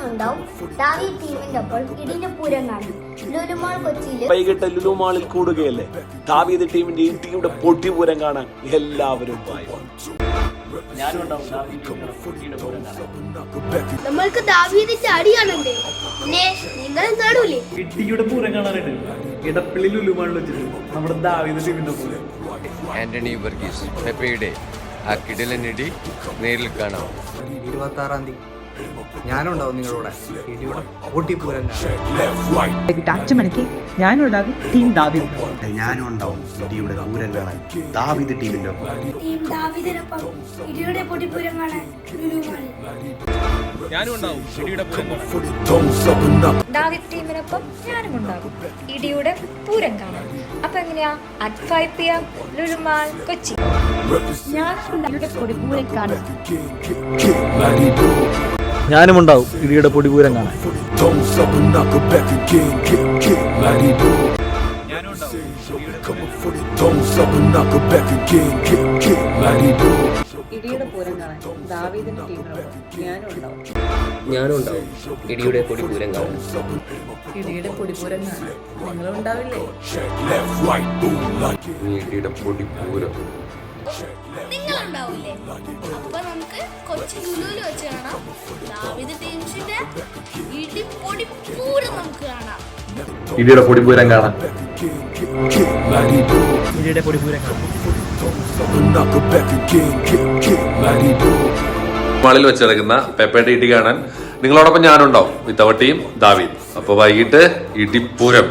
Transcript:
ഞാനുണ്ടാവും. ദാവീദ് ടീമിന്റെ ഒപ്പം ഇടിന്റെ പൂരം കാണും. ലുലുമാൾ കൊച്ചിയിൽ വൈകിട്ട് ലുലുമാളിൽ കൂടുകയല്ലേ. ദാവീദ് ടീമിന്റെ ഇടിയുടെ പൊട്ടിപൂരം കാണാൻ എല്ലാവരും നമ്മൾക്ക് ദാവീദിന്റെ അടി കാണണ്ടേ? പിന്നെ നിങ്ങൾ കാണൂലേ? ഇടിയുടെ പൂരം കാണാനായിട്ട് ഇടപ്പള്ളി ലുലുമാളിൽ വെച്ചിട്ട് നമ്മുടെ ദാവീദ് ടീമിന്റെ പൂരം. ആന്റണി വർഗീസ് പെപ്പയുടെ ആ കിടിലനിടി നേരിൽ കാണാം. 26-ാം തീയതി ഞാനുണ്ടാവും നിങ്ങളുടെ ഇടിയുടെ പൊട്ടിപ്പൂരം. 5 മണിക്ക് ഞാനുണ്ടാകും. ടീം ദാവീദ്. ഞാനും ഉണ്ടാവും ഇടിയുടെ പൂരം കാണാൻ ദാവീദ് ടീമിന്റെ ഒപ്പം. ടീം ദാവീദിനൊപ്പം ഇടിയുടെ പൊട്ടിപ്പൂരം കാണാൻ ലുലുമാളിൽ. ദാവീദ് ടീമിനൊപ്പം ഞാനും ഉണ്ടാകും ഇടിയുടെ പൂരം കാണാൻ. അപ്പൊ എങ്ങനെയാ? at 5 PM Lulu Mall Kochi. ഞാനും ഉണ്ടാവും ഇടിയുടെ പൊടിപൂരം കാണാൻ. ഇടിയുടെ പൂരം കാണാൻ ദാവീദിന്റെ ടീമിനോട് ഞാനും ഉണ്ടാവും ഇടിയുടെ പൊടിപൂരം കാണാൻ. ഇടിയുടെ പൊടിപൂരം കാണാൻ നിങ്ങളും ഉണ്ടാവില്ലേ? ഇടിയുടെ പൊടിപൂരം നിങ്ങളുണ്ടാവില്ലേ? അപ്പൊ നമുക്ക് കൊച്ചി ലുലുവിൽ വെച്ച് കാണാം. ദാവീദ് ടീംസിന്റെ ഇടി പൊടിപ്പൂരം നമുക്ക് കാണാം. ഇടിയുടെ പൊടിപൂരം കാണാൻ. ഇടിയുടെ പൊടിപൂരം കാണാൻ. മാളിൽ വെച്ച് നടക്കുന്ന പെപ്പയുടെ ഇടി കാണാൻ നിങ്ങളോടൊപ്പം ഞാനുണ്ടാവും വിത്ത് അവർ ടീം ദാവീദ്. അപ്പൊ വൈകിട്ട് ഇടിപ്പൂരം.